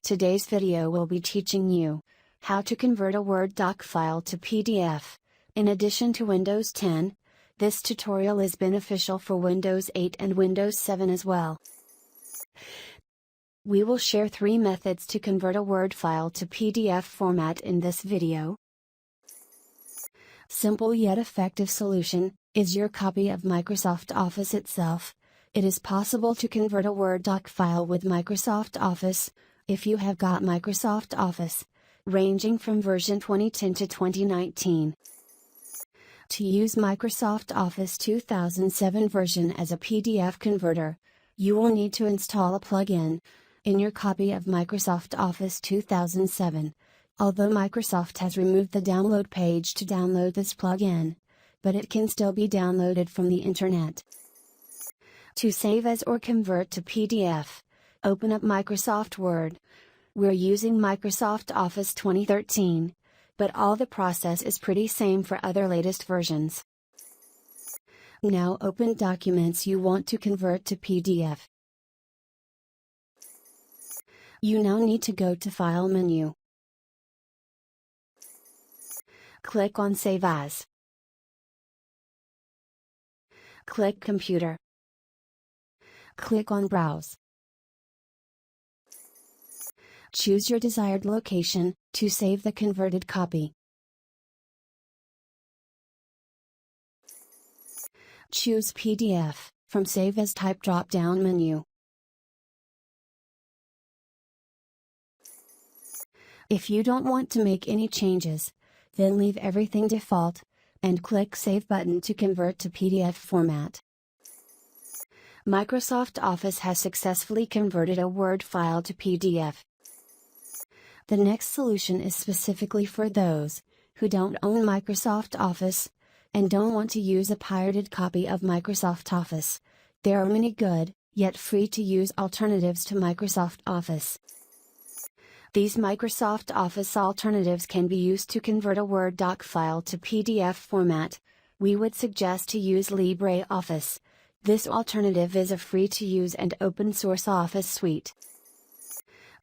Today's video will be teaching you how to convert a Word doc file to PDF. In addition to Windows 10, this tutorial is beneficial for Windows 8 and Windows 7 as well. We will share 3 methods to convert a Word file to PDF format in this video. Simple yet effective solution is your copy of Microsoft Office itself. It is possible to convert a Word doc file with Microsoft Office, if you have got Microsoft Office, ranging from version 2010 to 2019. To use Microsoft Office 2007 version as a PDF converter, you will need to install a plugin in your copy of Microsoft Office 2007. Although Microsoft has removed the download page to download this plugin, but it can still be downloaded from the internet. To save as or convert to PDF, open up Microsoft Word. We're using Microsoft Office 2013, but all the process is pretty same for other latest versions. Now open documents you want to convert to PDF. You now need to go to File menu. Click on Save As. Click Computer. Click on Browse. Choose your desired location to save the converted copy. Choose PDF from Save As Type drop-down menu. If you don't want to make any changes, then leave everything default, and click Save button to convert to PDF format. Microsoft Office has successfully converted a Word file to PDF. The next solution is specifically for those who don't own Microsoft Office, and don't want to use a pirated copy of Microsoft Office. There are many good, yet free to use alternatives to Microsoft Office. These Microsoft Office alternatives can be used to convert a Word doc file to PDF format. We would suggest to use LibreOffice. This alternative is a free-to-use and open-source Office suite.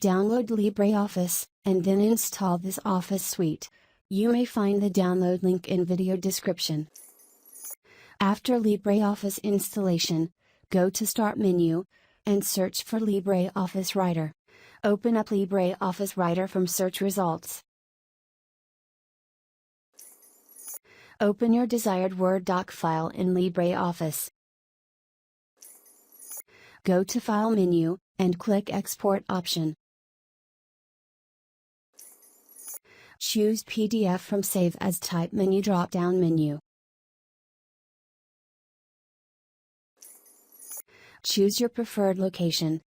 Download LibreOffice, and then install this Office suite. You may find the download link in video description. After LibreOffice installation, go to Start menu, and search for LibreOffice Writer. Open up LibreOffice Writer from search results. Open your desired Word doc file in LibreOffice. Go to File menu, and click Export option. Choose PDF from Save As Type menu drop-down menu. Choose your preferred location.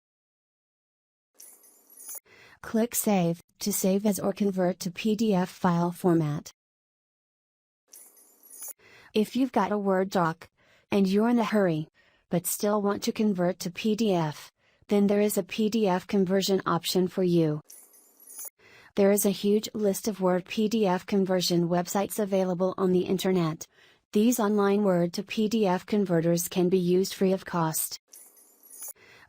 Click Save, to save as or convert to PDF file format. If you've got a Word doc, and you're in a hurry, but still want to convert to PDF, then there is a PDF conversion option for you. There is a huge list of Word PDF conversion websites available on the internet. These online Word to PDF converters can be used free of cost.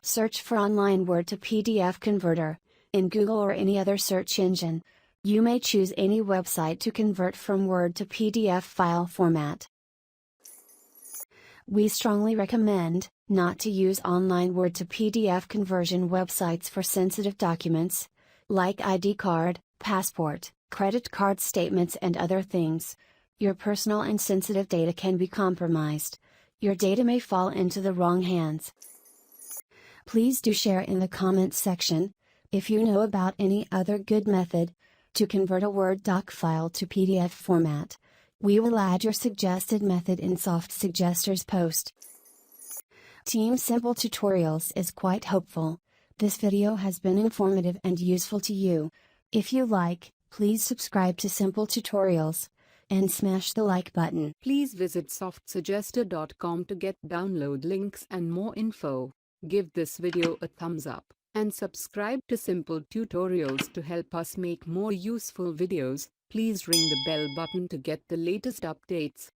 Search for online Word to PDF converter in Google or any other search engine. You may choose any website to convert from Word to PDF file format. We strongly recommend not to use online Word to PDF conversion websites for sensitive documents, like ID card, passport, credit card statements and other things. Your personal and sensitive data can be compromised. Your data may fall into the wrong hands. Please do share in the comments section if you know about any other good method to convert a Word doc file to PDF format. We will add your suggested method in Soft Suggesters post. Team Simple Tutorials is quite hopeful this video has been informative and useful to you. If you like, please subscribe to Simple Tutorials and smash the like button. Please visit softsuggester.com to get download links and more info. Give this video a thumbs up and subscribe to Simple Tutorials to help us make more useful videos. Please ring the bell button to get the latest updates.